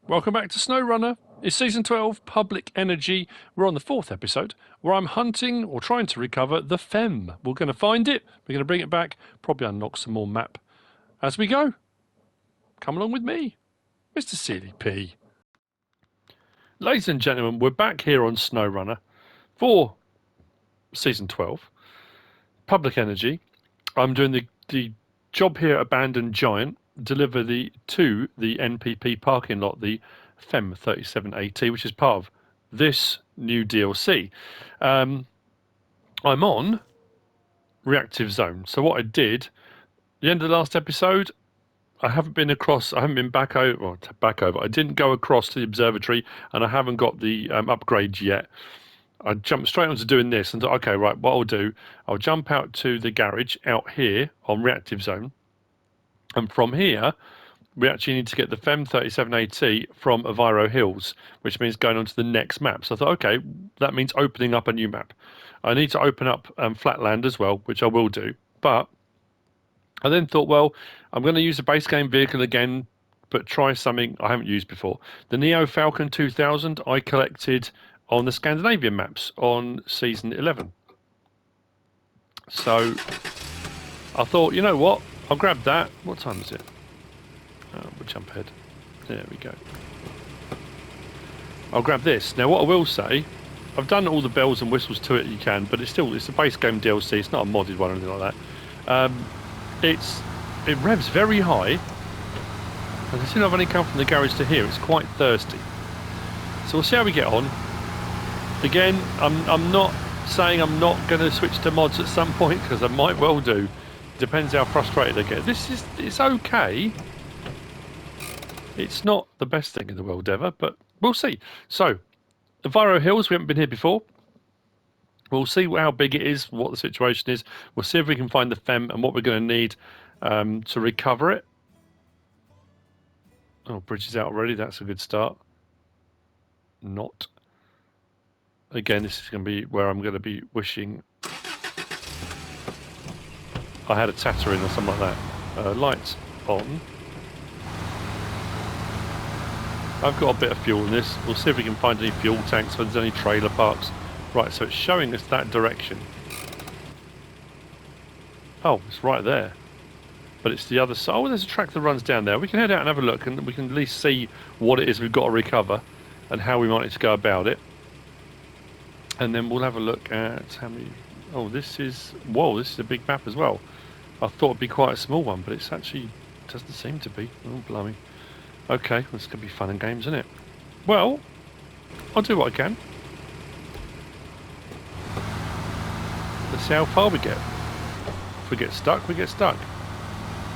Welcome back to Snowrunner. It's season 12, Public Energy. We're on the 4th episode where I'm hunting or trying to recover the FEMM. We're going to find it. We're going to bring it back. Probably unlock some more map as we go. Come along with me, MrSealyp. Ladies and gentlemen, we're back here on Snowrunner for season 12, Public Energy. I'm doing the job here, Abandoned Giant. Deliver the NPP parking lot, the FEMM 37AT, which is part of this new DLC. I'm on reactive zone. So what I did, the end of the last episode, I haven't been back over. Well, back over. I didn't go across to the observatory, and I haven't got the upgrades yet. I jumped straight onto doing this and thought, okay, right, what I'll do, I'll jump out to the garage out here on reactive zone. And from here, we actually need to get the FEMM 37AT from Oviro Hills, which means going on to the next map. So I thought, okay, that means opening up a new map. I need to open up Flatland as well, which I will do. But I then thought, well, I'm going to use the base game vehicle again, but try something I haven't used before. The Neo Falcon 2000 I collected on the Scandinavian maps on season 11. So I thought, you know what? I'll grab that. What time is it? We'll jump ahead. There we go. I'll grab this. Now, what I will say, I've done all the bells and whistles to it you can, but it's a base game DLC. It's not a modded one or anything like that. It revs very high. And as soon as I've only come from the garage to here, it's quite thirsty. So we'll see how we get on. Again, I'm not saying I'm not going to switch to mods at some point, because I might well do. Depends how frustrated I get. It's okay. It's not the best thing in the world ever, but we'll see. So, Oviro Hills, we haven't been here before. We'll see how big it is, what the situation is. We'll see if we can find the FEMM and what we're going to need to recover it. Oh, bridge is out already. That's a good start. Not. Again, this is going to be where I'm going to be wishing I had a Tatarin or something like that. Lights on. I've got a bit of fuel in this. We'll see if we can find any fuel tanks, if there's any trailer parks. Right, so it's showing us that direction. Oh, it's right there. But it's the other side. Oh, there's a track that runs down there. We can head out and have a look, and we can at least see what it is we've got to recover and how we might need to go about it. And then we'll have a look at how many... Oh, this is... Whoa, this is a big map as well. I thought it'd be quite a small one, but it's actually... doesn't seem to be. Oh, blimey. Okay, well, it's going to be fun and games, isn't it? Well, I'll do what I can. Let's see how far we get. If we get stuck, we get stuck.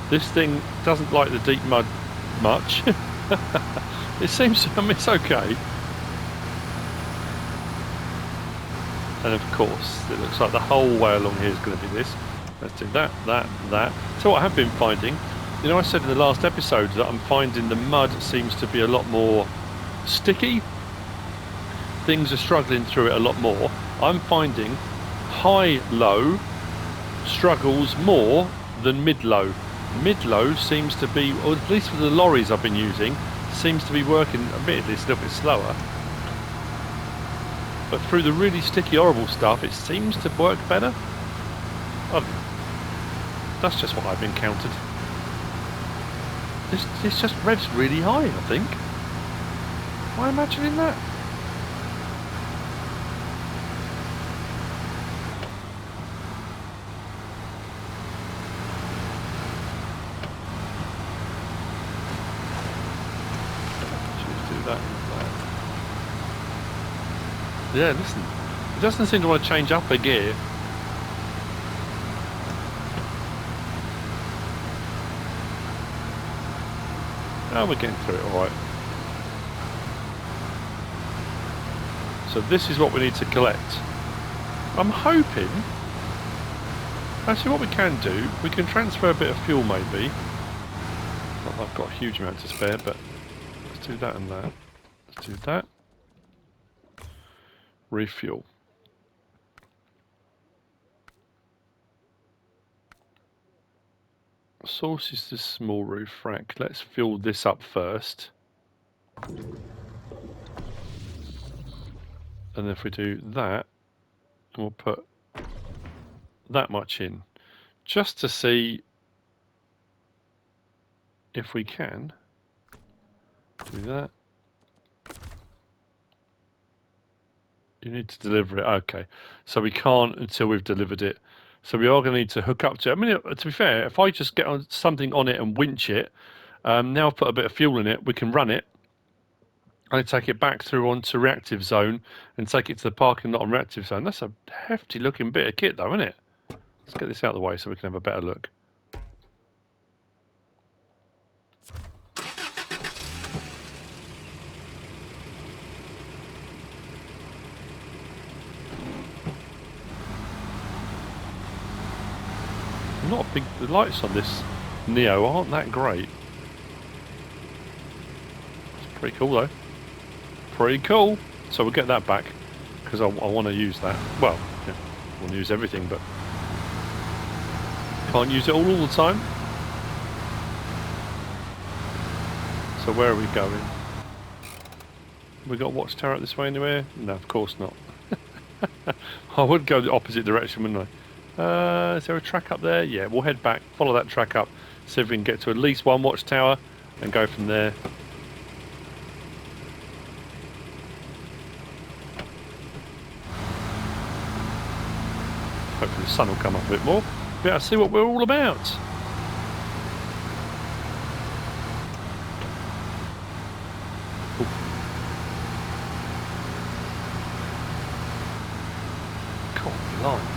This thing doesn't like the deep mud much. It seems, I mean, it's okay. And of course, it looks like the whole way along here is going to be this. Let's do that, that. So what I have been finding, you know, I said in the last episode that I'm finding the mud seems to be a lot more sticky. Things are struggling through it a lot more. I'm finding high-low struggles more than mid-low. Mid-low seems to be, or at least with the lorries I've been using, seems to be working, admittedly it's a little bit slower. But through the really sticky, horrible stuff, it seems to work better. That's just what I've encountered. This just revs really high, I think. Am I imagining that? Yeah, listen. It doesn't seem to want to change up a gear. Oh, we're getting through it alright. So this is what we need to collect. I'm hoping... Actually, what we can do, we can transfer a bit of fuel maybe. Not that I've got a huge amount to spare, but let's do that and that. Let's do that. Refuel. Source is this small roof rack. Let's fill this up first. And if we do that, we'll put that much in, just to see if we can do that. You need to deliver it. Okay, so we can't until we've delivered it. So we are going to need to hook up to it. I mean, to be fair, if I just get on something on it and winch it, now I've put a bit of fuel in it, we can run it. I take it back through onto reactive zone and take it to the parking lot on reactive zone. That's a hefty looking bit of kit though, isn't it? Let's get this out of the way so we can have a better look. Not a big, the lights on this Neo aren't that great. It's pretty cool though. Pretty cool. So we'll get that back because I want to use that. Well, yeah, I want to use everything, but can't use it all the time. So where are we going? We got a watchtower this way anywhere? No, of course not. I would go the opposite direction, wouldn't I? Is there a track up there? Yeah, we'll head back, follow that track up, see if we can get to at least one watchtower and go from there. Hopefully the sun will come up a bit more. Be able to see what we're all about. Ooh. God, blimey.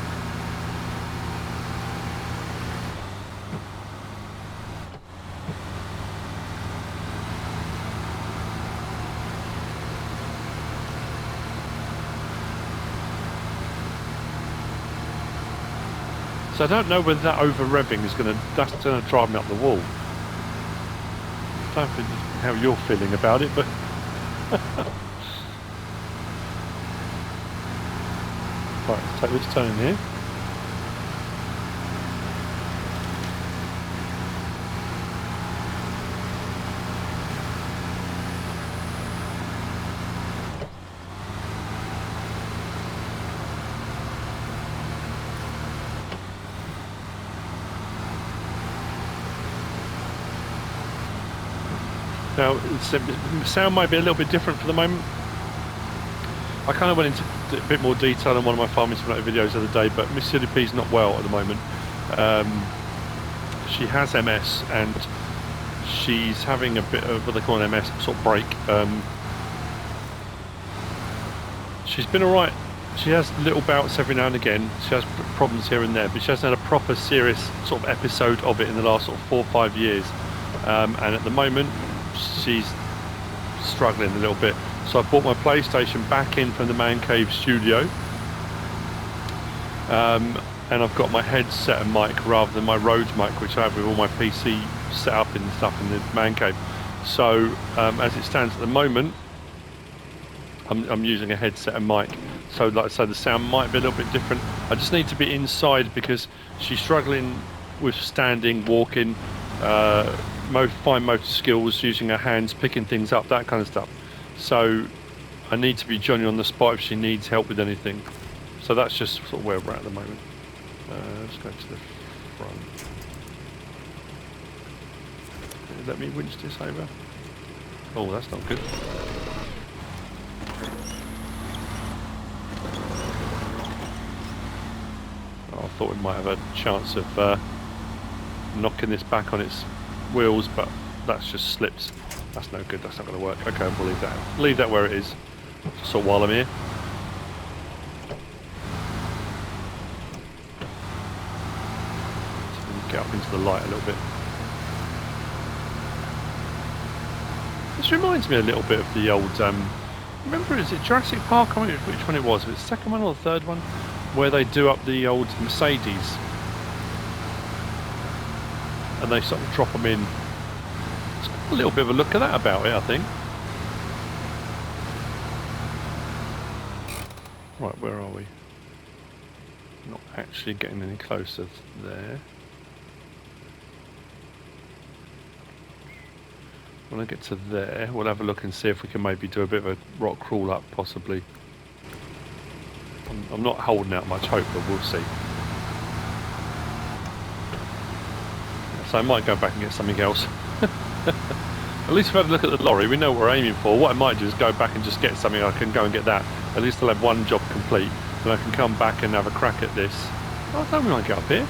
So I don't know whether that over revving is that's going to drive me up the wall. I don't know how you're feeling about it, but right, let's take this turn here. Now, the sound might be a little bit different for the moment. I kind of went into a bit more detail in one of my Farming Simulator videos the other day, but MrSealyp is not well at the moment. She has MS and she's having a bit of what they call an MS sort of break. She's been alright. She has little bouts every now and again. She has problems here and there, but she hasn't had a proper serious sort of episode of it in the last sort of 4 or 5 years. And at the moment, she's struggling a little bit. So I brought my PlayStation back in from the man cave studio, and I've got my headset and mic rather than my Rhodes mic, which I have with all my PC set up and stuff in the man cave. So as it stands at the moment, I'm using a headset and mic. So like I say, the sound might be a little bit different. I just need to be inside because she's struggling with standing, walking, fine motor skills, using her hands, picking things up, that kind of stuff. So I need to be Johnny on the spot if she needs help with anything. So that's just sort of where we're at the moment. Let's go to the front. Let me winch this over. Oh, that's not good. Oh, I thought we might have a chance of knocking this back on its wheels, but that's just slips. That's no good, that's not going to work. Okay, we'll leave that. Leave that where it is. So while I'm here. So get up into the light a little bit. This reminds me a little bit of the old, remember, is it Jurassic Park? I can't remember which one it was. Was it the second one or the third one? Where they do up the old Mercedes. And they sort of drop them in. It's got a little bit of a look at that about it, I think. Right, where are we? Not actually getting any closer there. When I get to there, we'll have a look and see if we can maybe do a bit of a rock crawl up, possibly. I'm not holding out much hope, but we'll see. So I might go back and get something else. At least we've had a look at the lorry, we know what we're aiming for. What I might do is go back and just get something. I can go and get that. At least I'll have one job complete. Then I can come back and have a crack at this. Oh, I don't want to get up here.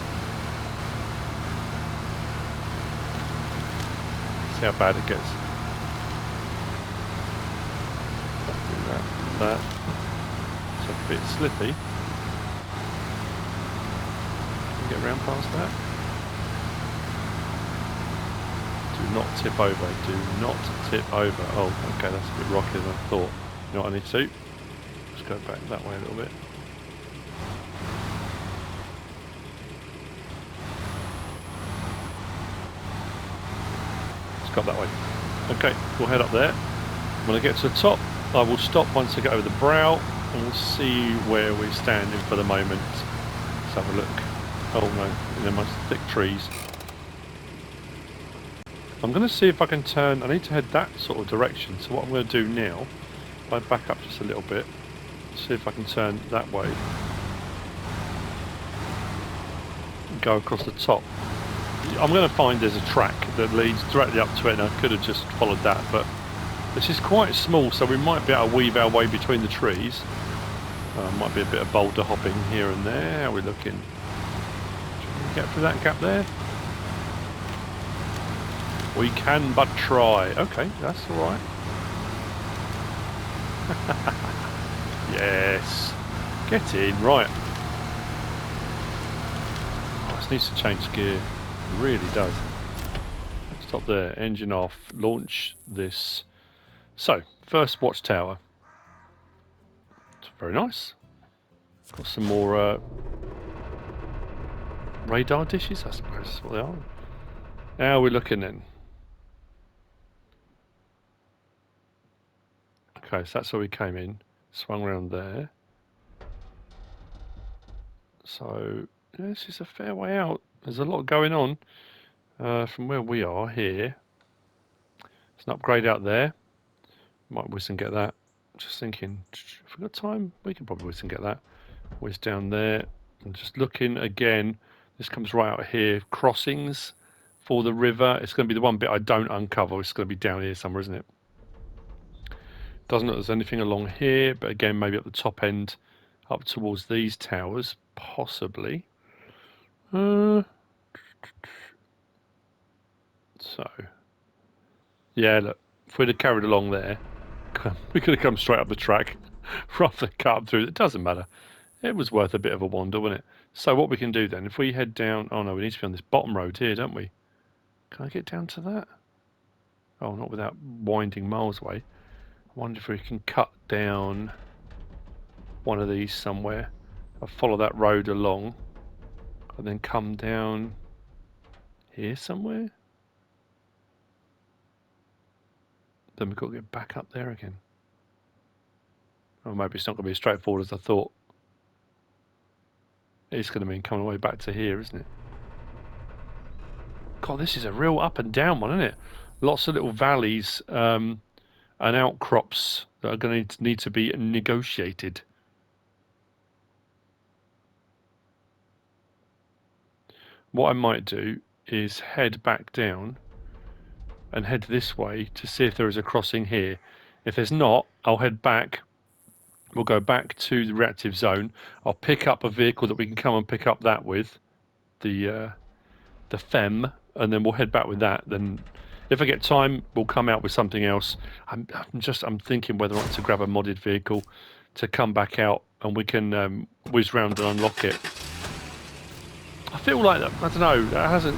See how bad it gets. That. It's a bit slippy. Can we get around past that? Do not tip over. Do not tip over. Oh, okay, that's a bit rocky than I thought. You know what I need to do? Just go back that way a little bit. Let's go that way. Okay, we'll head up there. When I get to the top, I will stop once I get over the brow and we'll see where we're standing for the moment. Let's have a look. Oh no, in amongst thick trees. I'm going to see if I can turn. I need to head that sort of direction. So what I'm going to do now, if I back up just a little bit, see if I can turn that way. Go across the top. I'm going to find there's a track that leads directly up to it, and I could have just followed that, but this is quite small, so we might be able to weave our way between the trees. Might be a bit of boulder hopping here and there. How are we looking? Should we get through that gap there? We can but try. Okay, that's alright. Yes. Get in, right. Oh, this needs to change gear. It really does. Stop there. Engine off. Launch this. So, first watchtower. It's very nice. Got some more radar dishes, I suppose is what they are. How are we looking then? Okay, so that's where we came in. Swung around there. So, yeah, this is a fair way out. There's a lot going on from where we are here. It's an upgrade out there. Might whiz and get that. Just thinking, if we've got time, we can probably whiz and get that. Whiz down there. I'm just looking again. This comes right out here. Crossings for the river. It's going to be the one bit I don't uncover. It's going to be down here somewhere, isn't it? Doesn't look like there's anything along here, but again, maybe at the top end, up towards these towers, possibly. So, yeah, look, if we'd have carried along there, we could have come straight up the track rather than cut up through. It doesn't matter. It was worth a bit of a wander, wasn't it? So what we can do then, if we head down... Oh, no, we need to be on this bottom road here, don't we? Can I get down to that? Oh, not without winding miles away. I wonder if we can cut down one of these somewhere. I'll follow that road along and then come down here somewhere. Then we've got to get back up there again. Or maybe it's not going to be as straightforward as I thought. It's going to mean coming all the way back to here, isn't it? God, this is a real up and down one, isn't it? Lots of little valleys and outcrops that are going to need to be negotiated. What I might do is head back down and head this way to see if there is a crossing here. If there's not, I'll head back. We'll go back to the reactive zone. I'll pick up a vehicle that we can come and pick up that with, the FEMM, and then we'll head back with that. Then, if I get time, we'll come out with something else. I'm thinking whether or not to grab a modded vehicle to come back out, and we can whiz round and unlock it. I feel like that. I don't know. That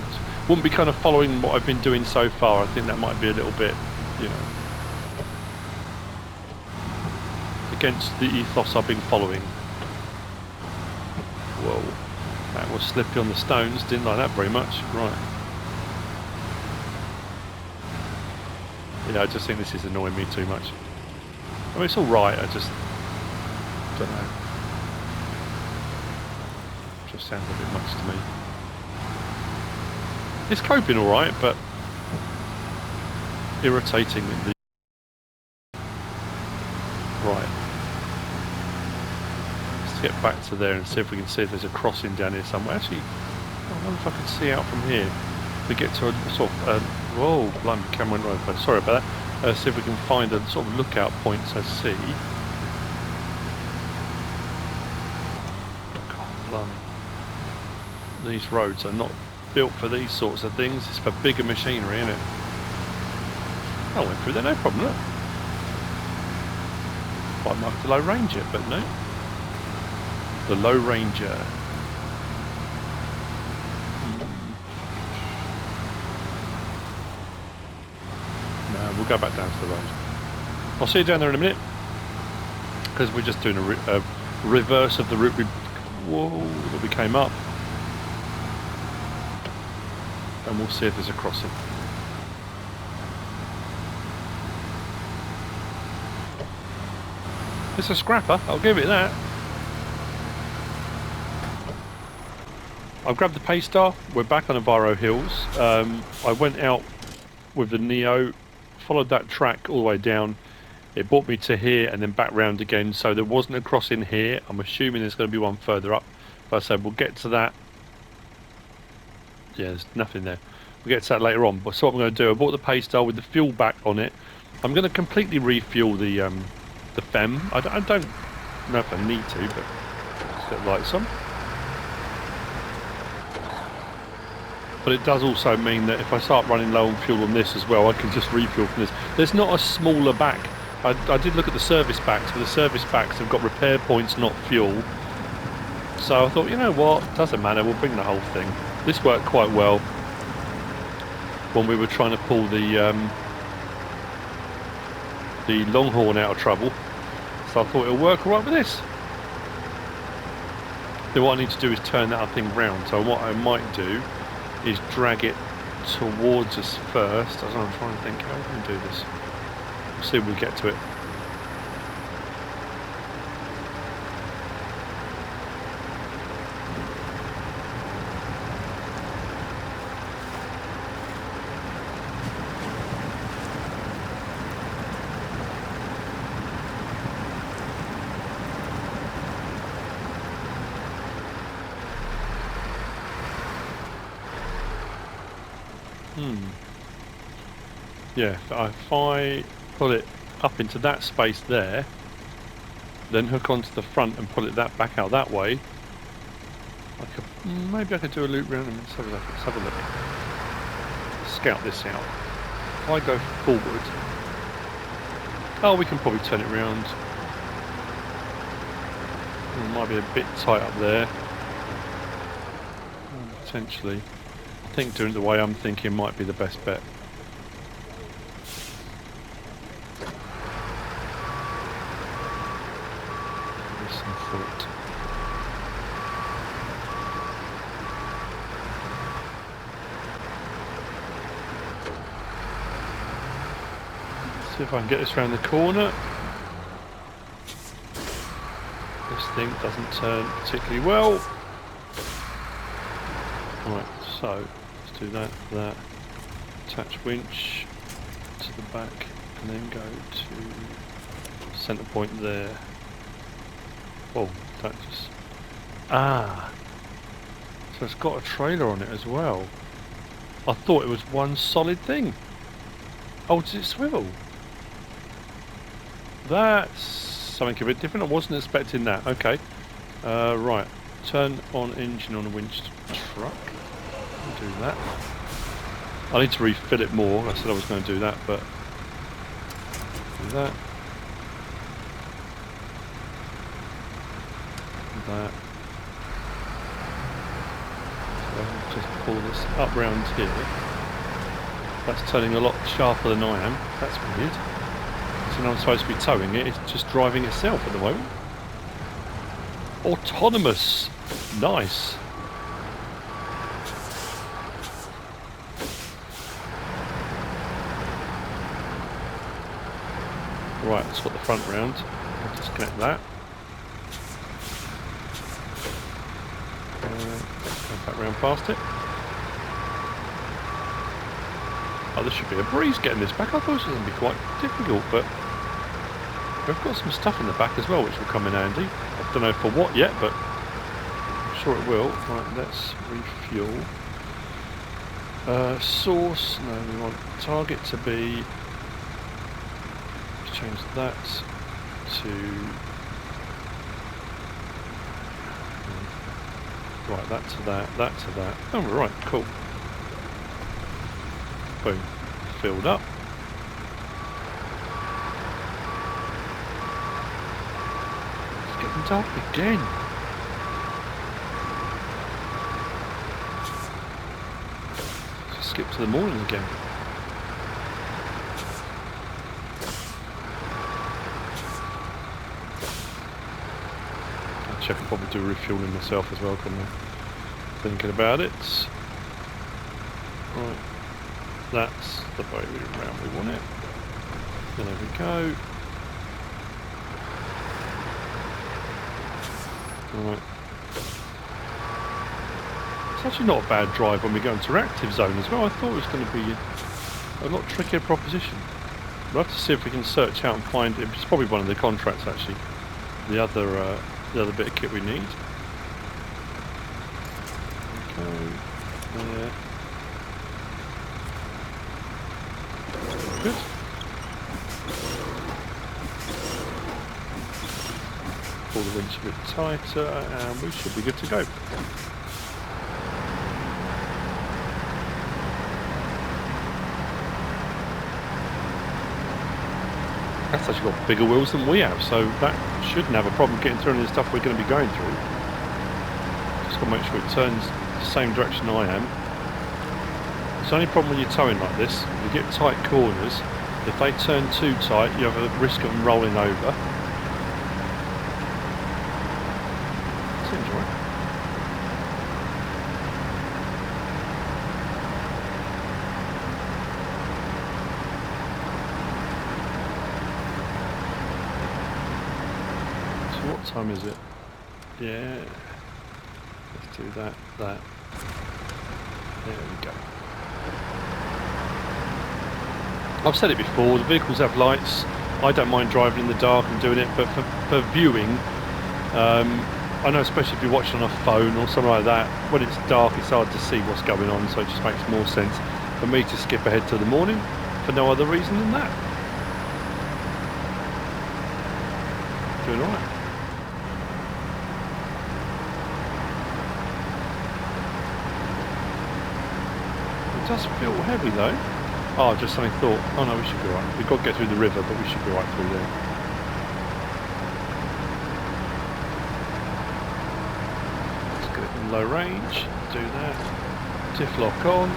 wouldn't be kind of following what I've been doing so far. I think that might be a little bit, you know, against the ethos I've been following. Whoa, that was slippy on the stones. Didn't like that very much. Right. Yeah, I just think this is annoying me too much. I mean, it's all right. I just don't know. Just sounds a bit much to me. It's coping all right, but irritating. Right. Let's get back to there and see if we can see if there's a crossing down here somewhere. Actually, I wonder if I can see out from here. We get to a sort of whoa, blimey, camera went over. Sorry about that. See if we can find a sort of lookout point to see. God, blimey. These roads are not built for these sorts of things. It's for bigger machinery, isn't it? I went through there, no problem. Look. I might have to low range it, but no. The low ranger. No, we'll go back down to the road. I'll see you down there in a minute, because we're just doing a reverse of the route that we came up, and we'll see if there's a crossing. It's a scrapper, I'll give it that. I've grabbed the Paystar, we're back on Oviro Hills. I went out with the Neo, followed that track all the way down. It brought me to here and then back round again, so there wasn't a crossing here. I'm assuming there's going to be one further up. But I said we'll get to that. Yeah, there's nothing there. We'll get to that later on. But so what I'm going to do, I bought the Paystar with the fuel back on it. I'm going to completely refuel the FEMM. I don't know if I need to, but let's get lights on. But it does also mean that if I start running low on fuel on this as well, I can just refuel from this. There's not a smaller back. I did look at the service backs, but the service backs have got repair points, not fuel. So I thought, you know what, doesn't matter, we'll bring the whole thing. This worked quite well when we were trying to pull the Longhorn out of trouble. So I thought it'll work alright with this. Then what I need to do is turn that other thing round. So what I might do is drag it towards us first. I don't know, I'm trying to think how we can do this. We'll see when we get to it. Yeah, if I pull it up into that space there, then hook onto the front and pull it back out that way, maybe I could do a loop round and let's have a look. Scout this out. If I go forward, we can probably turn it round. It might be a bit tight up there. Potentially. I think doing it the way I'm thinking might be the best bet. See if I can get this around the corner. This thing doesn't turn particularly well. Right, so let's do that. Attach winch to the back and then go to centre point there. Oh, that just... so it's got a trailer on it as well. I thought it was one solid thing. Oh, does it swivel? That's something a bit different. I wasn't expecting that. Okay. Right. Turn on engine on a winch truck. I'll do that. I need to refill it more. I said I was going to do that, but... do that. Do that. So I'll just pull this up round here. That's turning a lot sharper than I am. That's weird. And I'm supposed to be towing it, it's just driving itself at the moment. Autonomous! Nice! Right, let's put the front round. I'll disconnect that. Go back round past it. Oh, there should be a breeze getting this back. I thought it was going to be quite difficult, but we've got some stuff in the back as well, which will come in handy. I don't know for what yet, but I'm sure it will. Right, let's refuel. Source, no, we want target to be, let's change that to, right, that to that, that to that. Oh, right, cool. Boom, filled up. It's getting dark again. Skip to the morning again. Actually, I could probably do refueling myself as well, couldn't I? Thinking about it. Right, that's the way around we want it. There we go. Right. It's actually not a bad drive when we go into active zone as well. I thought it was going to be a lot trickier proposition. We'll have to see if we can search out and find it. It's probably one of the contracts actually. The other bit of kit we need. Okay. There. Good. Pull the winch a bit tighter and we should be good to go. That's actually got bigger wheels than we have, so that shouldn't have a problem getting through any of the stuff we're going to be going through. Just got to make sure it turns the same direction I am. It's the only problem when you're towing like this, you get tight corners. If they turn too tight, you have a risk of them rolling over. Seems right. What time is it? Yeah, let's do that. There we go. I've said it before, the vehicles have lights. I don't mind driving in the dark and doing it, but for viewing, I know especially if you're watching on a phone or something like that, when it's dark it's hard to see what's going on, so it just makes more sense for me to skip ahead to the morning for no other reason than that. Doing alright. It does feel heavy though. Oh, just something thought. Oh no, we should be right. We've got to get through the river, but we should be right through there. Let's get it in low range. Do that. Diff lock on.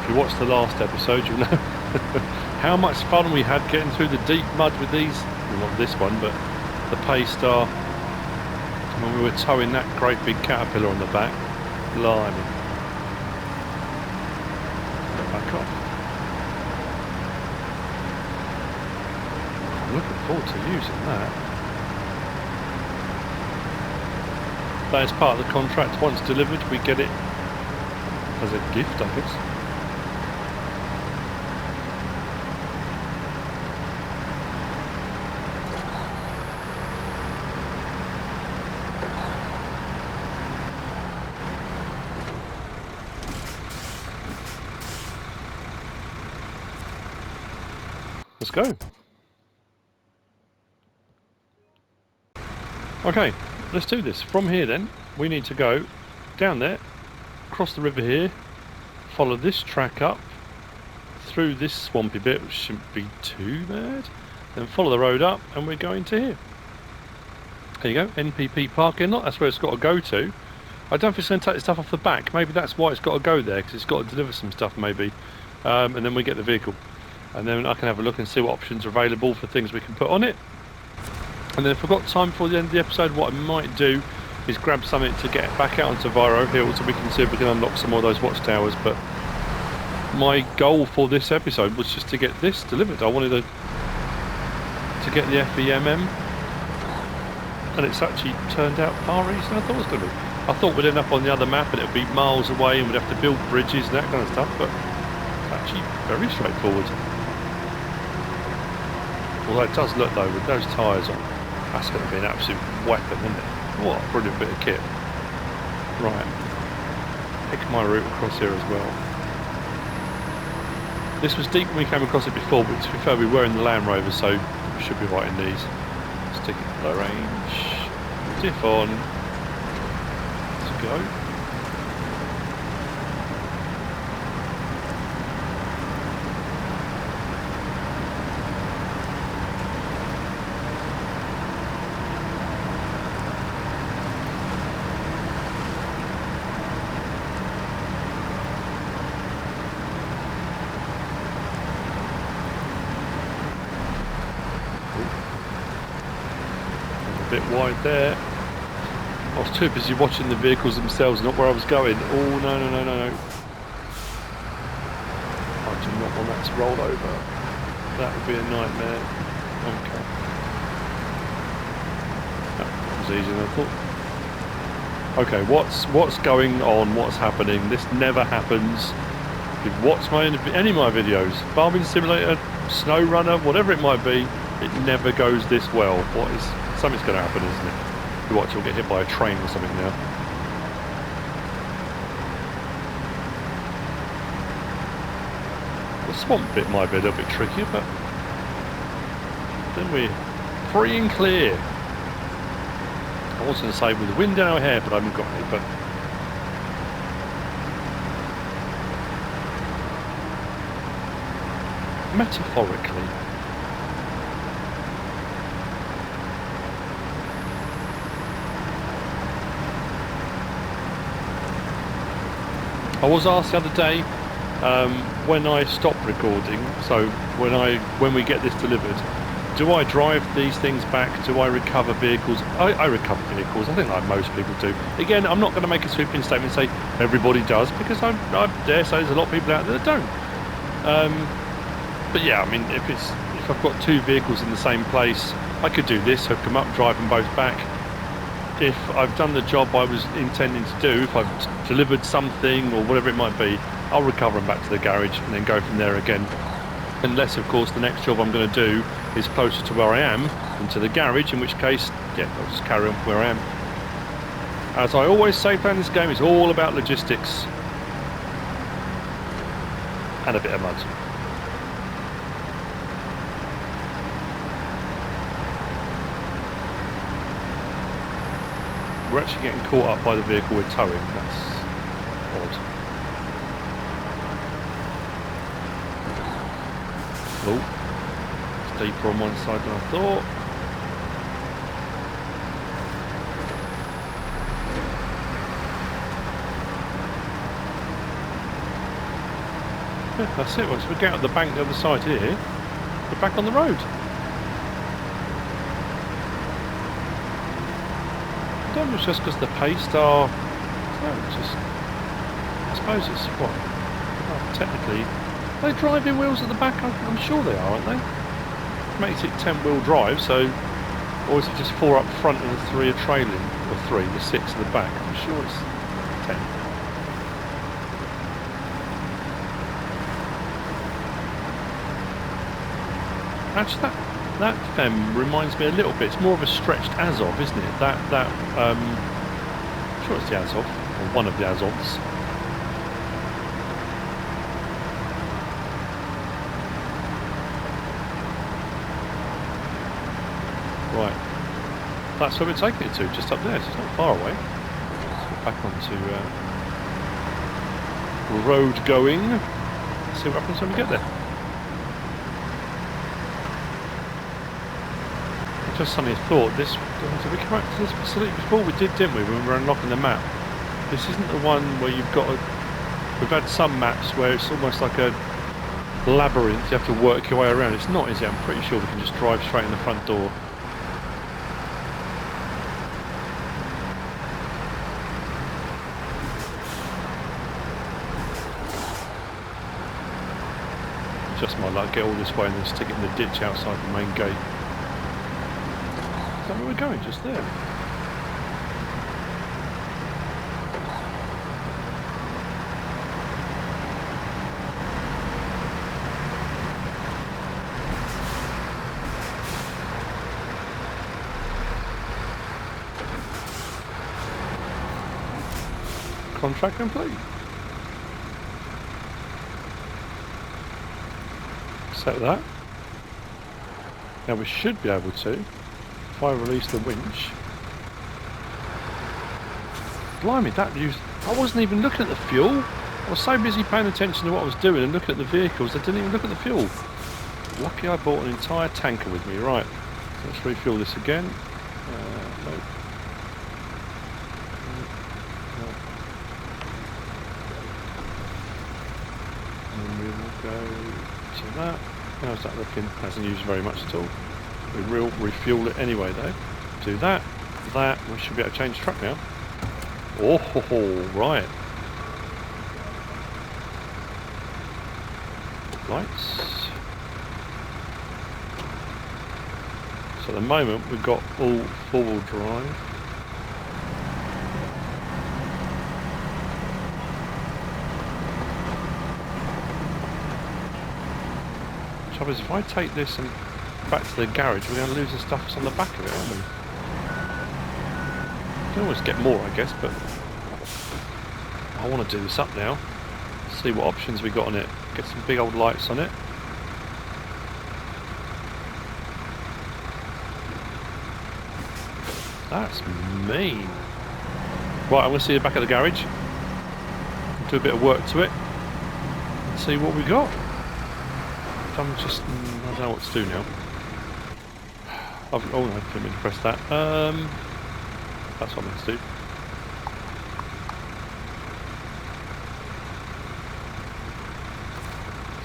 If you watched the last episode, you'll know how much fun we had getting through the deep mud with these. Well, not this one, but the Paystar. When we were towing that great big caterpillar on the back. Blimey. Back off. I'm looking forward to using that. That is part of the contract. Once delivered, we get it as a gift, I guess. Let's go. Okay, let's do this. From here then, we need to go down there, cross the river here, follow this track up, through this swampy bit, which shouldn't be too bad, then follow the road up, and we're going to here. There you go, NPP parking lot, that's where it's got to go to. I don't know if it's going to take the stuff off the back, maybe that's why it's got to go there, because it's got to deliver some stuff maybe, and then we get the vehicle. And then I can have a look and see what options are available for things we can put on it. And then if I've got time before the end of the episode, what I might do is grab something to get back out onto Oviro Hills so we can see if we can unlock some more of those watchtowers. But my goal for this episode was just to get this delivered. I wanted to get the FEMM, and it's actually turned out far easier than I thought it was going to be. I thought we'd end up on the other map and it would be miles away and we'd have to build bridges and that kind of stuff, but it's actually very straightforward. Although it does look though, with those tyres on, that's going to be an absolute weapon, isn't it? What a brilliant bit of kit. Right, pick my route across here as well. This was deep when we came across it before, but to be fair we were in the Land Rover, so we should be right in these. Stick it low range, diff on, let's go. Bit wide there. I was too busy watching the vehicles themselves, not where I was going. Oh no. I do not want that to roll over. That would be a nightmare. Okay. That was easier than I thought. Okay, what's going on? What's happening? This never happens. If you've watched any of my videos, Farming Simulator, Snowrunner, whatever it might be, it never goes this well. Something's going to happen, isn't it? You watch, you'll get hit by a train or something now. The swamp bit might be a little bit trickier, but then we're free and clear. I was going to say with the wind in our hair, but I haven't got any. But metaphorically. I was asked the other day when I stop recording, so when we get this delivered, do I drive these things back? Do I recover vehicles? I recover vehicles, I think like most people do. Again, I'm not going to make a sweeping statement and say everybody does, because I dare say there's a lot of people out there that don't. But yeah, I mean, if I've got two vehicles in the same place, I could do this, hook them up, drive them both back. If I've done the job I was intending to do, if I've delivered something or whatever it might be, I'll recover them back to the garage and then go from there again. Unless, of course, the next job I'm going to do is closer to where I am than to the garage, in which case, yeah, I'll just carry on where I am. As I always say, playing this game is all about logistics and a bit of mud. We're actually getting caught up by the vehicle we're towing. That's odd. Oh, it's deeper on one side than I thought. Yeah, that's it. Once we get out the bank the other side here, we're back on the road. I don't know if it's just because the pace are... No, it's just... I suppose it's what? Well, technically... Are they driving wheels at the back? I'm sure they are, aren't they? It makes it 10-wheel drive, so... Or is it just 4 up front and the 3 are trailing? Or 3, the 6 at the back. I'm sure it's 10. Actually, that FEMM reminds me a little bit. It's more of a stretched Azov, isn't it? I'm sure it's the Azov, or one of the Azovs. Right, that's where we're taking it to, just up there. So it's not far away. Let's get back onto road going. See what happens when we get there. Just suddenly thought, did we come out to this facility before? We did, didn't we, when we were unlocking the map? This isn't the one where you've got we've had some maps where it's almost like a labyrinth, you have to work your way around. It's not, is it? I'm pretty sure we can just drive straight in the front door. Just my luck, get all this way and then stick it in the ditch outside the main gate. Is that where we're going? Just there. Contract complete. Set that. Now we should be able to, if I release the winch. Blimey, that used... I wasn't even looking at the fuel. I was so busy paying attention to what I was doing and looking at the vehicles, I didn't even look at the fuel. Lucky I bought an entire tanker with me. Right, let's refuel this again. Nope. And we will go to that. How's that looking? Hasn't used very much at all. We will refuel it anyway though. Do that, that. We should be able to change the truck now. Oh, ho, ho, right. Lights. So at the moment we've got all four-wheel drive. Trouble is, if I take this and back to the garage, we're going to lose the stuff that's on the back of it, aren't we? We can always get more, I guess, but I want to do this up now. See what options we got on it. Get some big old lights on it. That's mean. Right, I'm going to see the back of the garage. Do a bit of work to it. And see what we got. I'm just... I don't know what to do now. Oh no, I didn't mean to press that. That's what I'm meant to do.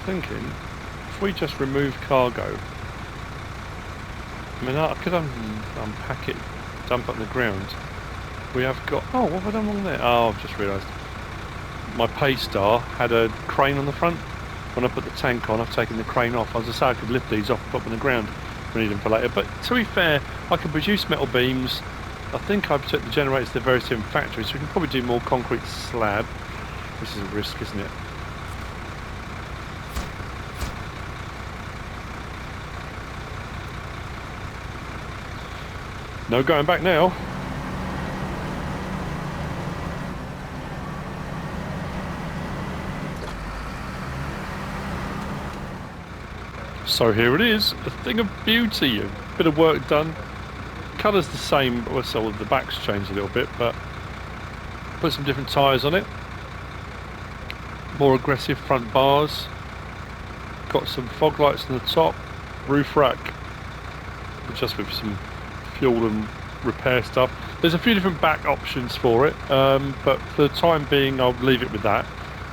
Thinking, if we just remove cargo, I mean, I could unpack it, dump it on the ground. We have got... Oh, what have I done wrong there? Oh, I've just realised. My Paystar had a crane on the front. When I put the tank on, I've taken the crane off. As I say, I could lift these off and put them on the ground if we need them for later. But to be fair, I can produce metal beams. I think I've took the generators to the various different factories, so we can probably do more concrete slab. This is a risk, isn't it? No going back now. So here it is, a thing of beauty, a bit of work done. Colour's the same, well, so the back's changed a little bit, but put some different tyres on it. More aggressive front bars. Got some fog lights on the top, roof rack, just with some fuel and repair stuff. There's a few different back options for it, but for the time being I'll leave it with that.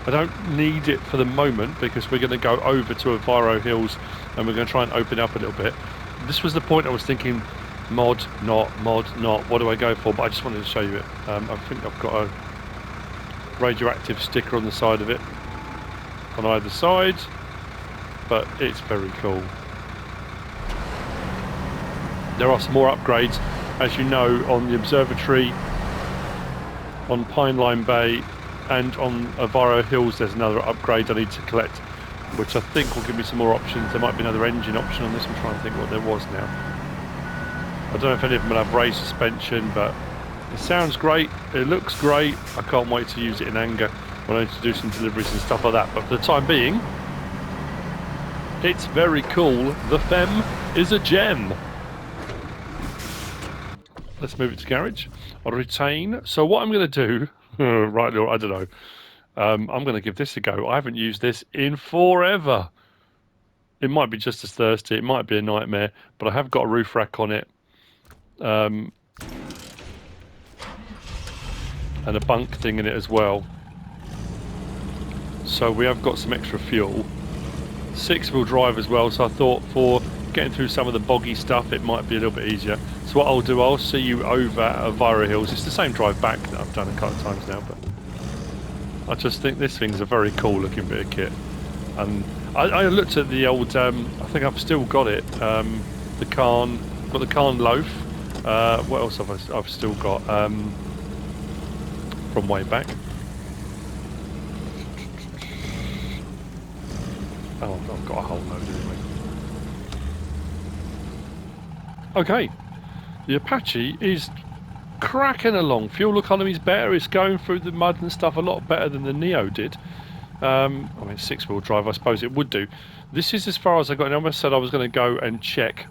I don't need it for the moment because we're going to go over to Oviro Hills and we're going to try and open it up a little bit. This was the point I was thinking, mod, not, what do I go for? But I just wanted to show you it. I think I've got a radioactive sticker on the side of it on either side, but it's very cool. There are some more upgrades, as you know, on the observatory, on Pineline Bay, and on Oviro Hills there's another upgrade I need to collect, which I think will give me some more options. There might be another engine option on this. I'm trying to think what there was now. I don't know if any of them will have raised suspension, but it sounds great, it looks great. I can't wait to use it in anger when I need to do some deliveries and stuff like that. But for the time being, it's very cool. The FEMM is a gem. Let's move it to garage. I'll retain. So what I'm going to do, right, I don't know. I'm going to give this a go. I haven't used this in forever. It might be just as thirsty. It might be a nightmare, but I have got a roof rack on it. And a bunk thing in it as well. So we have got some extra fuel. 6-wheel drive as well, so I thought for getting through some of the boggy stuff it might be a little bit easier. So what I'll do, I'll see you over at Oviro Hills. It's the same drive back that I've done a couple of times now, but I just think this thing's a very cool looking bit of kit. And I looked at the old, I think I've still got it, the Khan, got the Khan loaf. What else have I've still got from way back? Oh, I've got a whole load anyway. Okay, the Apache is cracking along. Fuel economy's better. It's going through the mud and stuff a lot better than the Neo did. I mean, 6-wheel drive, I suppose it would do. This is as far as I got. And I almost said I was going to go and check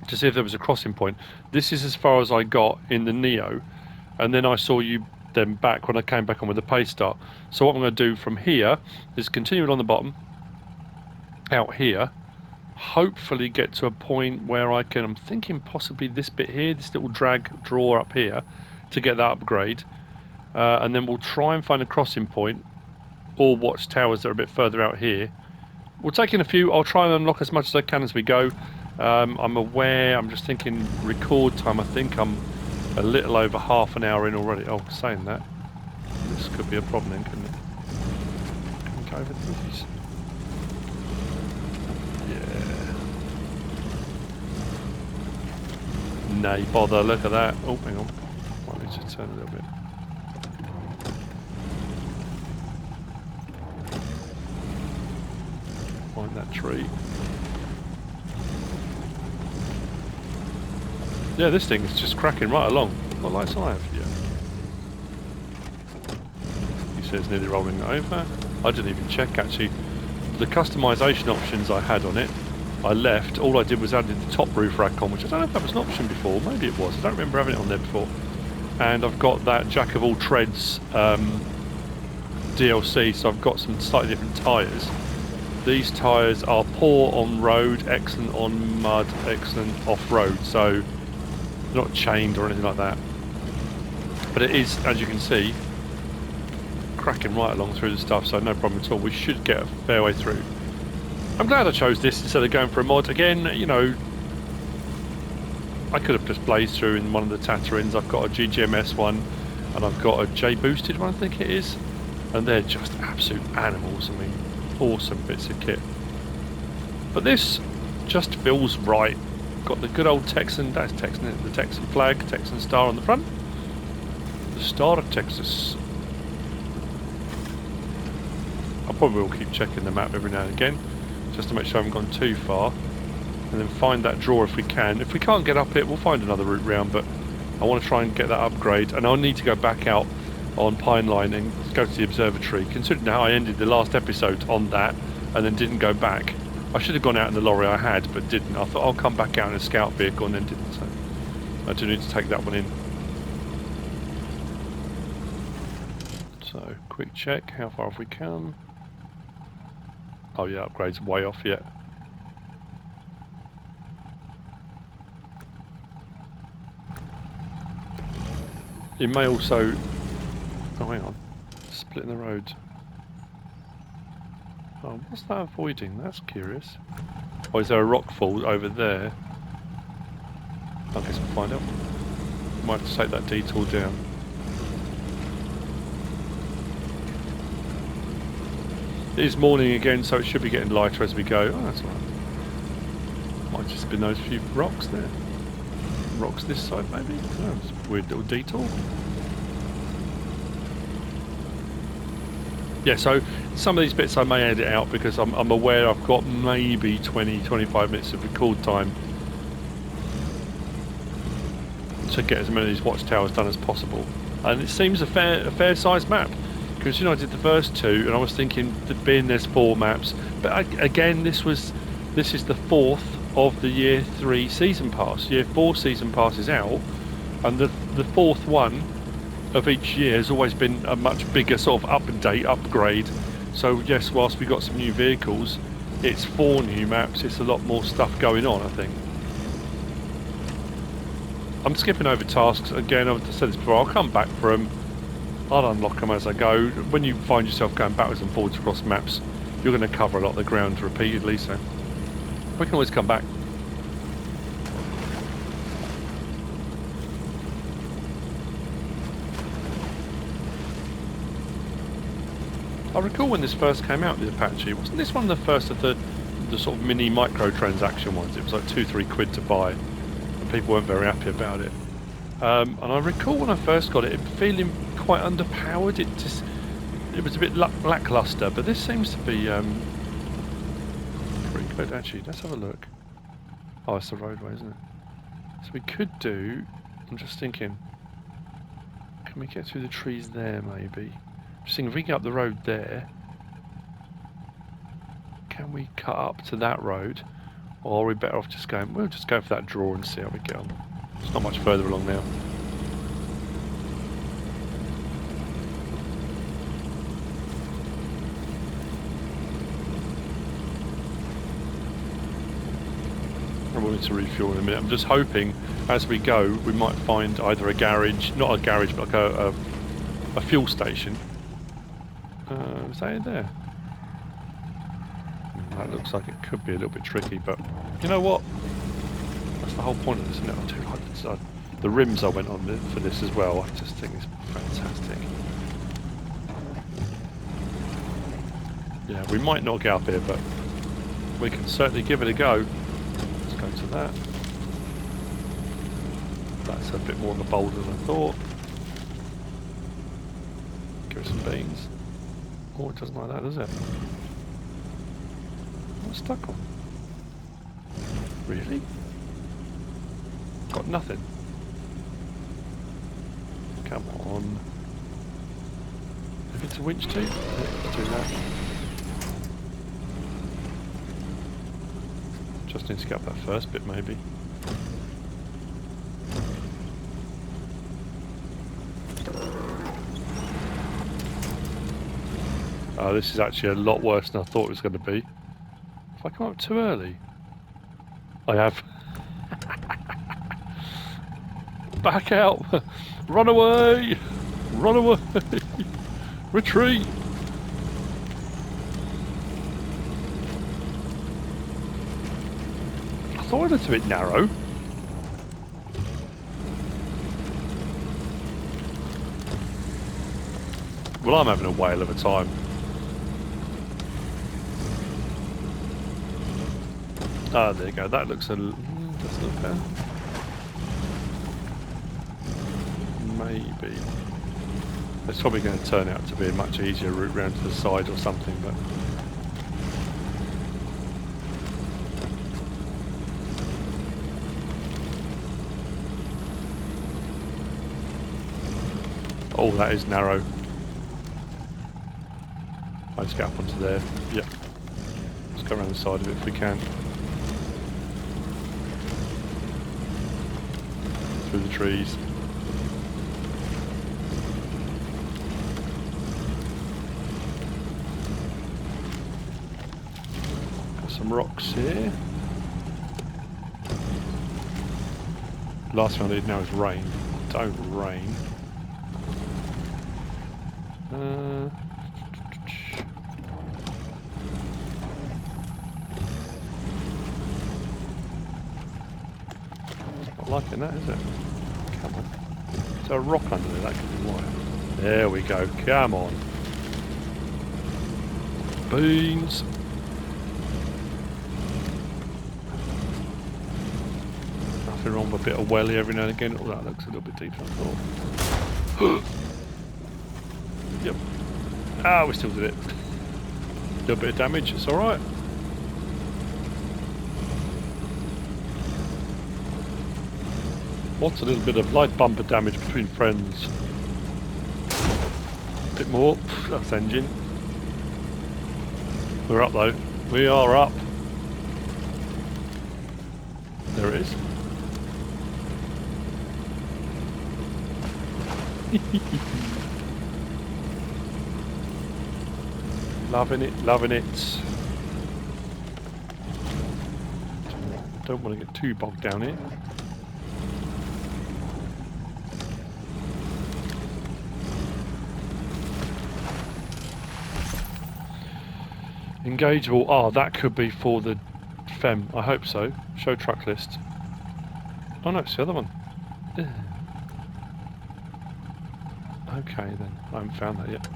to see if there was a crossing point. This is as far as I got in the Neo, and then I saw you then back when I came back on with the pace start. So what I'm going to do from here is continue it on the bottom, out here, hopefully get to a point where I can, I'm thinking possibly this bit here, this little drag draw up here, to get that upgrade, and then we'll try and find a crossing point, or watch towers that are a bit further out here. We'll take in a few. I'll try and unlock as much as I can as we go. I'm aware, I'm just thinking record time, I think I'm a little over half an hour in already. Oh, saying that, this could be a problem then, couldn't it? Can we go over these? Yeah. Nay, bother, look at that. Oh, hang on. Might need to turn a little bit. Find that tree. Yeah, this thing is just cracking right along. What lights I have? Yeah. He says nearly rolling over. I didn't even check actually. The customization options I had on it, I left. All I did was added the top roof rack on, which I don't know if that was an option before. Maybe it was. I don't remember having it on there before. And I've got that Jack of all trades DLC, so I've got some slightly different tyres. These tyres are poor on road, excellent on mud, excellent off-road. So not chained or anything like that, but it is, as you can see, cracking right along through the stuff, so no problem at all. We should get a fair way through. I'm glad I chose this instead of going for a mod. Again, you know, I could have just blazed through in one of the Tatarins. I've got a GGMS one and I've got a Jayboosted one, I think it is, and they're just absolute animals. I mean, awesome bits of kit, but this just feels right. Got the good old Texan, that's Texan, the Texan flag, Texan star on the front. The Star of Texas. I probably will keep checking the map every now and again, just to make sure I haven't gone too far. And then find that draw if we can. If we can't get up it, we'll find another route round, but I want to try and get that upgrade. And I'll need to go back out on Pine Line and go to the observatory, considering how I ended the last episode on that and then didn't go back. I should have gone out in the lorry I had, but didn't. I thought I'll come back out in a scout vehicle and then didn't, so I do need to take that one in. So, quick check, how far have we come? Oh yeah, upgrade's way off yet. It may also... Oh, hang on. Splitting the road. Oh, what's that avoiding? That's curious. Or is there a rock fall over there? I guess we'll find out. Might have to take that detour down. It is morning again, so it should be getting lighter as we go. Oh, that's all right. Might just been those few rocks there. Rocks this side, maybe? Oh, it's a weird little detour. Yeah, so some of these bits I may edit out because I'm aware I've got maybe 20-25 minutes of record time to get as many of these watchtowers done as possible. And it seems a fair sized map, because you know I did the first two and I was thinking that being there's 4 maps, but again this is the 4th of the year 3 season pass. Year 4 season pass is out, and the 4th one of each year has always been a much bigger sort of upgrade. So yes, whilst we got some new vehicles, it's 4 new maps, it's a lot more stuff going on, I think. I'm skipping over tasks again. I've said this before, I'll come back for them, I'll unlock them as I go. When you find yourself going backwards and forwards across maps, you're going to cover a lot of the ground repeatedly, so we can always come back. I recall when this first came out, the Apache, wasn't this one of the first of the sort of mini microtransaction ones? It was like 2-3 quid to buy, and people weren't very happy about it. And I recall when I first got it feeling quite underpowered. It was a bit lackluster, but this seems to be pretty good actually. Let's have a look. Oh, it's the roadway, isn't it? So we could do I'm just thinking, can we get through the trees there maybe? Just thinking if we get up the road there, can we cut up to that road? Or are we better off just going, we'll just go for that draw and see how we get on. It's not much further along now. I wanted to refuel in a minute. I'm just hoping as we go we might find either a garage, not a garage but like a fuel station. Is that it there? That looks like it could be a little bit tricky, but you know what? That's the whole point of this, isn't it? I do like this, the rims I went on for this as well. I just think it's fantastic. Yeah, we might not get up here, but we can certainly give it a go. Let's go to that. That's a bit more of a boulder than I thought. Give it some beans. Oh, it doesn't like that, does it? What's stuck on? Really? Got nothing. Come on. If it's a winch too, let's do that. Just need to get up that first bit maybe. Oh, this is actually a lot worse than I thought it was going to be. If I come up too early, I have. Back out! Run away! Run away! Retreat! I thought it was a bit narrow. Well, I'm having a whale of a time. Ah, there you go. That looks a... that's not bad. Maybe. It's probably going to turn out to be a much easier route round to the side or something, but... oh, that is narrow. Let's get up onto there. Yep. Let's go around the side of it if we can. Through the trees. Got some rocks here. Last thing I need now is rain. Don't rain. Not liking that, is it? Come on. Is there a rock under there? That could be why. There we go. Come on. Beans. Nothing wrong with a bit of welly every now and again. Oh, that looks a little bit deeper than I thought. Yep. Ah, we still did it. A little bit of damage, it's alright. What's a little bit of light bumper damage between friends? A bit more. That's engine. We're up though. We are up. There it is. Loving it, loving it. Don't want to get too bogged down here. Engageable. Oh, that could be for the FEMM. I hope so. Show truck list. Oh no, it's the other one. Okay then. I haven't found that yet.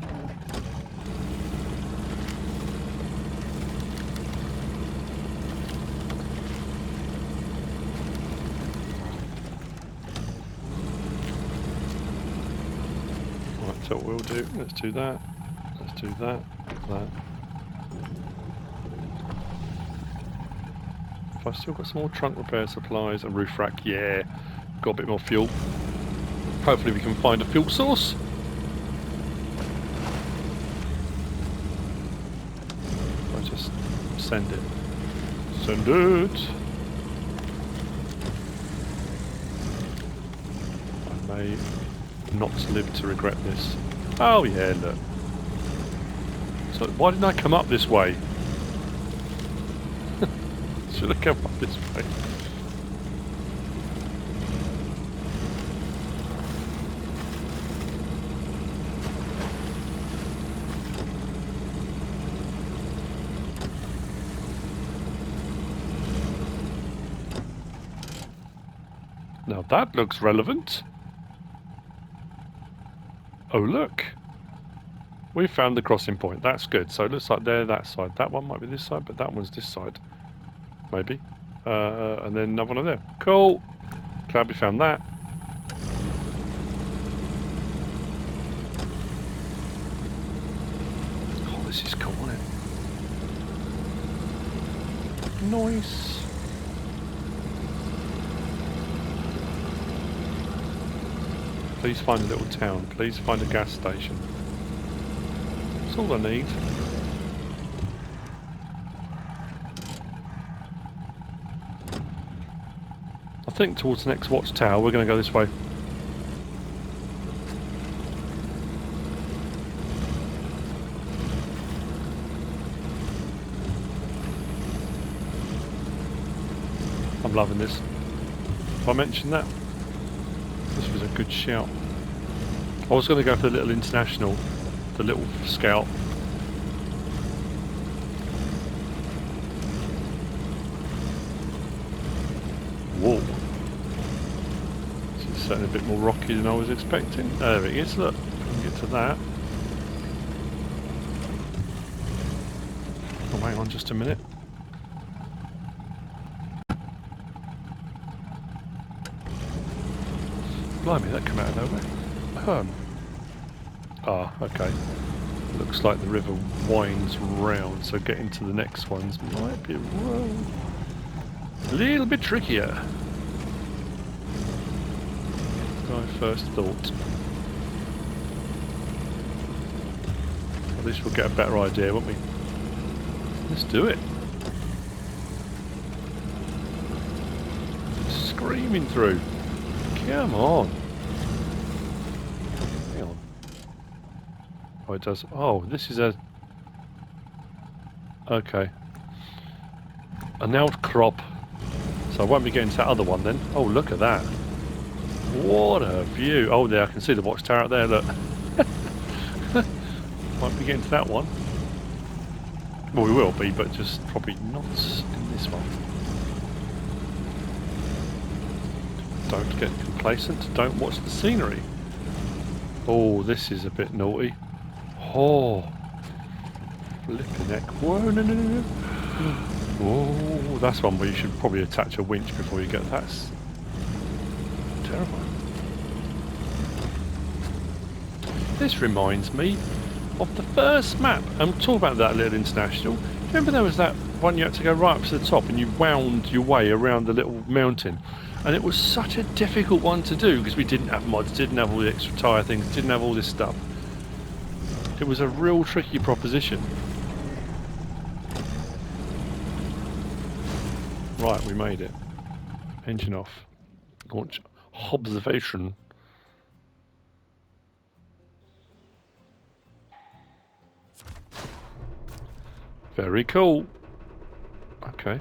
Right, so what we'll do, let's do that. Let's do that. That. I've still got some more trunk repair supplies and roof rack, yeah. Got a bit more fuel. Hopefully we can find a fuel source. I'll just send it. Send it. I may not live to regret this. Oh yeah, look. So why didn't I come up this way? Should have come up this way. Now that looks relevant. Oh look. We found the crossing point. That's good. So it looks like they're that side. That one might be this side, but that one's this side. Maybe. And then another one over there. Cool. Glad we found that. Oh, this is cool, isn't it? Nice. Please find a little town. Please find a gas station. That's all I need. I think towards the next watchtower we're going to go this way. I'm loving this. Have I mentioned that? This was a good shout. I was going to go for the little international, the little scout. Whoa. This is certainly a bit more rocky than I was expecting. There it is, look. We can get to that. Oh, hang on just a minute. Blimey, that came out of nowhere. Ah, okay. Looks like the river winds round, so getting to the next ones might be a little bit trickier than I first thought. At least we'll get a better idea, won't we? Let's do it. Screaming through. Come on. Hang on. Oh, it does. Oh, this is a... Okay. An outcrop. So I won't be getting to that other one then. Oh, look at that. What a view. Oh, there, I can see the watchtower out there, look. Won't be getting to that one. Well, we will be, but just probably not in this one. Don't get complacent, don't watch the scenery. Oh, this is a bit naughty. Oh, flipping heck. Whoa, no, no, no, no. Oh, that's one where you should probably attach a winch before you get that. That's terrifying. This reminds me of the first map. I'm talking about that little international. Do you remember there was that one you had to go right up to the top and you wound your way around the little mountain? And it was such a difficult one to do because we didn't have mods, didn't have all the extra tyre things, didn't have all this stuff. It was a real tricky proposition. Right, we made it. Engine off. Launch observation. Very cool. Okay.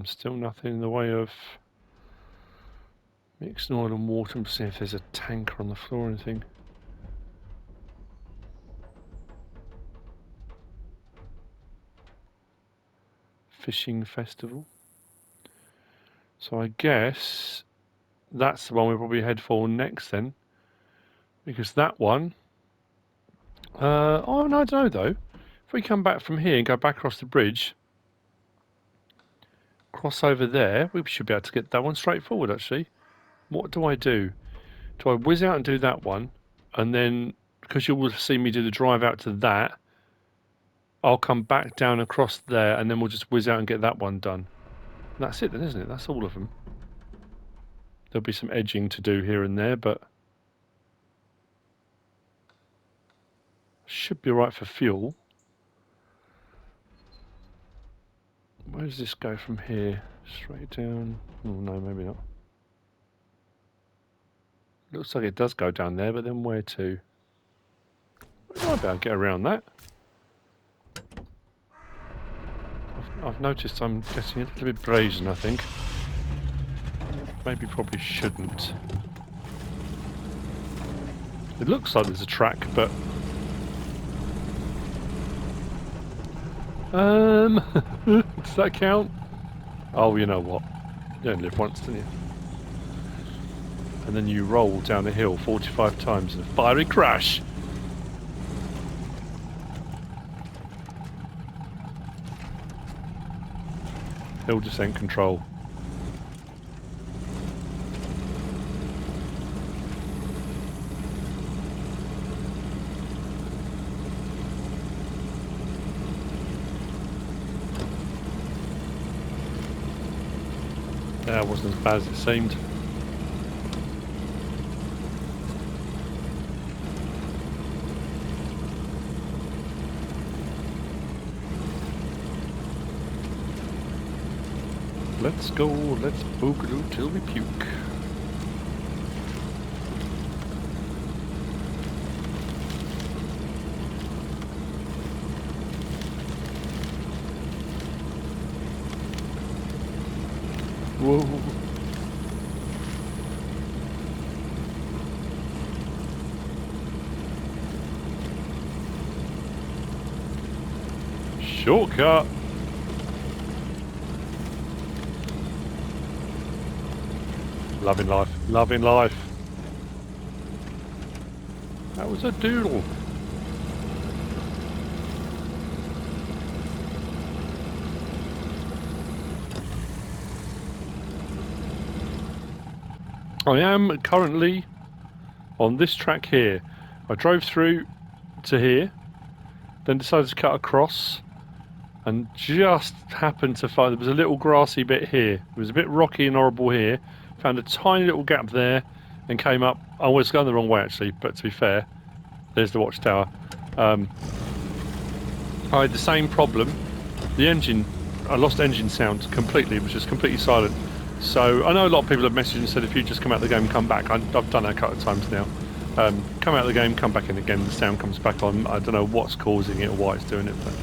Still nothing in the way of mixing oil and water and see if there's a tanker on the floor or anything. Fishing festival. So I guess that's the one we'll probably head for next then. Because that one... oh, no, I don't know though. If we come back from here and go back across the bridge... Cross over there, we should be able to get that one straight forward actually. What do? Do I whiz out and do that one? And then, because you will see me do the drive out to that, I'll come back down across there, and then we'll just whiz out and get that one done. And that's it then, isn't it? That's all of them. There'll be some edging to do here and there, but should be right for fuel. Where does this go from here? Straight down? Oh no, maybe not. Looks like it does go down there, but then where to? I might be able to get around that. I've noticed I'm getting a little bit brazen, I think. Maybe probably shouldn't. It looks like there's a track, but... does that count? Oh, you know what? You only live once, don't you? And then you roll down a hill 45 times in a fiery crash. Hill descent control. That wasn't as bad as it seemed. Let's go, let's boogaloo till we puke. Whoa. Shortcut. Loving life, loving life. That was a doodle. I am currently on this track here. I drove through to here, then decided to cut across, and just happened to find there was a little grassy bit here. It was a bit rocky and horrible here. Found a tiny little gap there and came up. I was going the wrong way actually, but to be fair, there's the watchtower. I had the same problem. The engine, I lost engine sound completely. It was just completely silent. So I know a lot of people have messaged and said if you just come out of the game, come back. I've done that a couple of times now. Come out of the game, come back in again, the sound comes back on. I don't know what's causing it or why it's doing it, but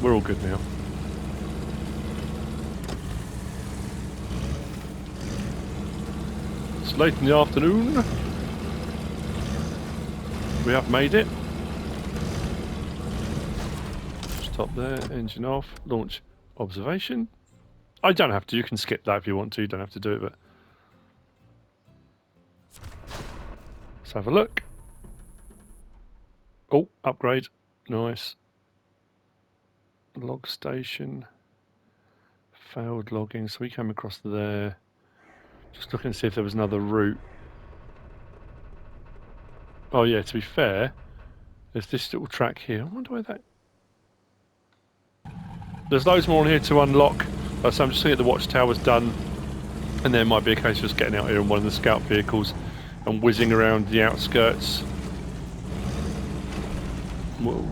we're all good now. It's late in the afternoon. We have made it. Stop there, engine off, launch observation. I don't have to, you can skip that if you want to, you don't have to do it, but let's have a look. Oh, upgrade, nice. Log station, failed logging, so we came across there. Just looking to see if there was another route. Oh yeah, to be fair, there's this little track here. I wonder where that... There's loads more on here to unlock. So I'm just seeing the watchtower's done, and there might be a case of just getting out here in one of the scout vehicles and whizzing around the outskirts. Whoa.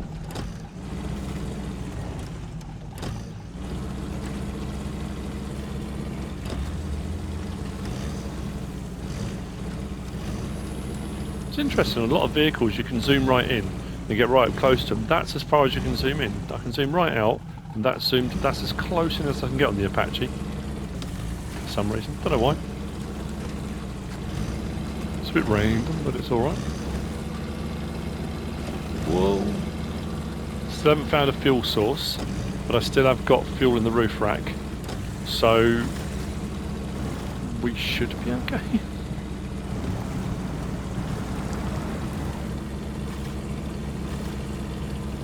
It's interesting, a lot of vehicles you can zoom right in and get right up close to them. That's as far as you can zoom in. I can zoom right out, and that's zoomed. That's as close in as I can get on the Apache. For some reason, don't know why. It's a bit random, but it's all right. Whoa! Still haven't found a fuel source, but I still have got fuel in the roof rack, so we should be okay.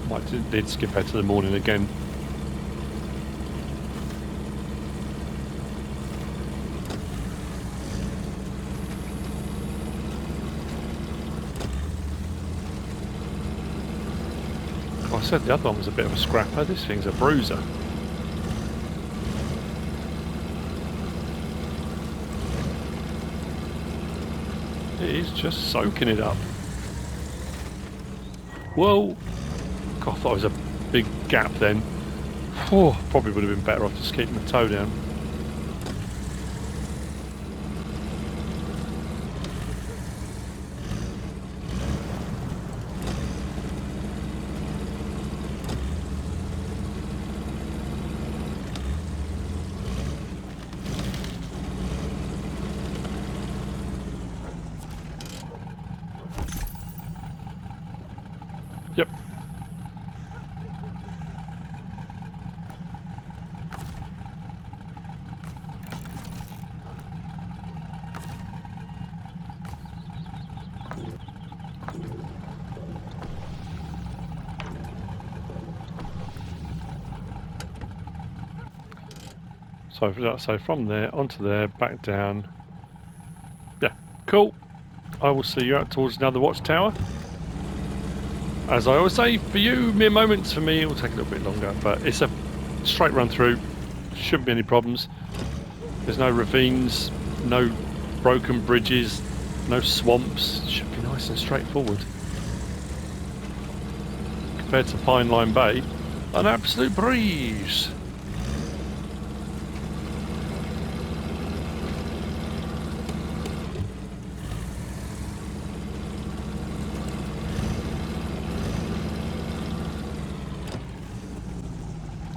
Might need to skip out to the morning again. said, the other one was a bit of a scrapper. This thing's a bruiser. It is just soaking it up. Whoa! God, I thought it was a big gap then. Oh, probably would have been better off just keeping the toe down. Yep. So from there onto there, back down. Yeah, cool. I will see you out towards another watchtower. As I always say, for you, mere moments. For me, it will take a little bit longer, but it's a straight run through. Shouldn't be any problems. There's no ravines, no broken bridges, no swamps. Should be nice and straightforward. Compared to Pine Line Bay, an absolute breeze.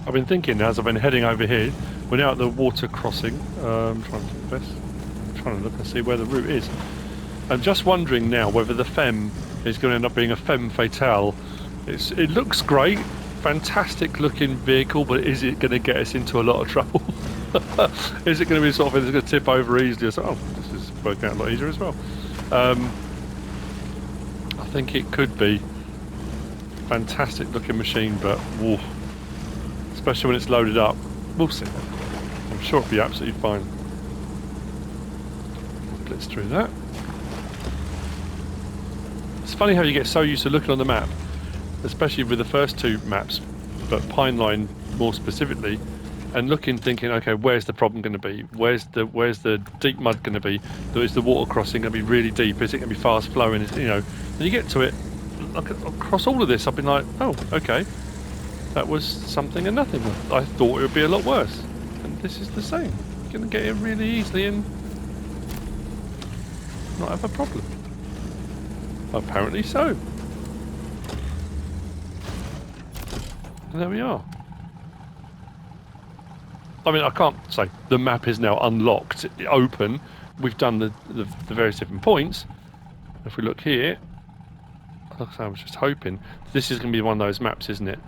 I've been thinking as I've been heading over here, we're now at the water crossing. I'm trying to do best. I'm trying to look and see where the route is. I'm just wondering now whether the FEMM is going to end up being a FEMM Fatale. It looks great, fantastic looking vehicle, but is it going to get us into a lot of trouble? Is it going to be sort of, it's going to tip over easily? Oh, this is working out a lot easier as well. I think it could be fantastic looking machine, but woof. Especially when it's loaded up. We'll see. I'm sure it'll be absolutely fine. Blitz through that. It's funny how you get so used to looking on the map, especially with the first two maps, but Pine Line more specifically, and looking, thinking, okay, where's the problem going to be? Where's the deep mud going to be? Is the water crossing going to be really deep? Is it going to be fast flowing? You know, when you get to it, across all of this, I've been like, oh, okay. That was something and nothing. I thought it would be a lot worse. And this is the same. You're going to get it really easily and not have a problem. Apparently so. And there we are. I mean, I can't say the map is now unlocked, open. We've done the various different points. If we look here, like I was just hoping, this is going to be one of those maps, isn't it?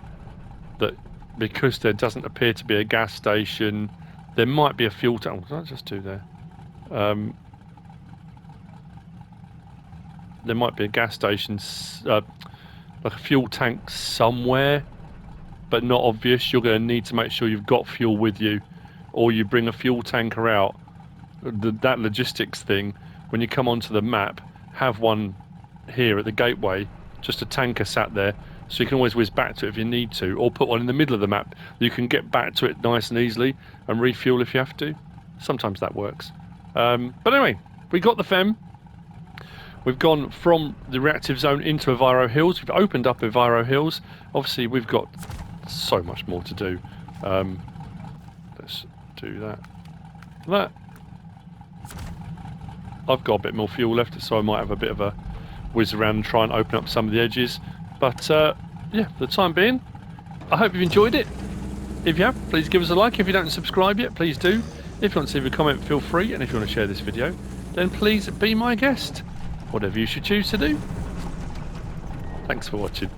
That because there doesn't appear to be a gas station, there might be a fuel tank. What did I just do there? There might be a gas station, like a fuel tank somewhere, but not obvious. You're going to need to make sure you've got fuel with you, or you bring a fuel tanker out. That logistics thing, when you come onto the map, have one here at the gateway, just a tanker sat there. So you can always whiz back to it if you need to, or put one in the middle of the map. You can get back to it nice and easily and refuel if you have to. Sometimes that works. But anyway, we got the FEMM. We've gone from the reactive zone into Oviro Hills. We've opened up Oviro Hills. Obviously, we've got so much more to do. Let's do that. That. I've got a bit more fuel left, so I might have a bit of a whiz around and try and open up some of the edges. But yeah, for the time being, I hope you've enjoyed it. If you have, please give us a like. If you don't subscribe yet, please do. If you want to leave a comment, feel free. And if you want to share this video, then please be my guest. Whatever you should choose to do. Thanks for watching.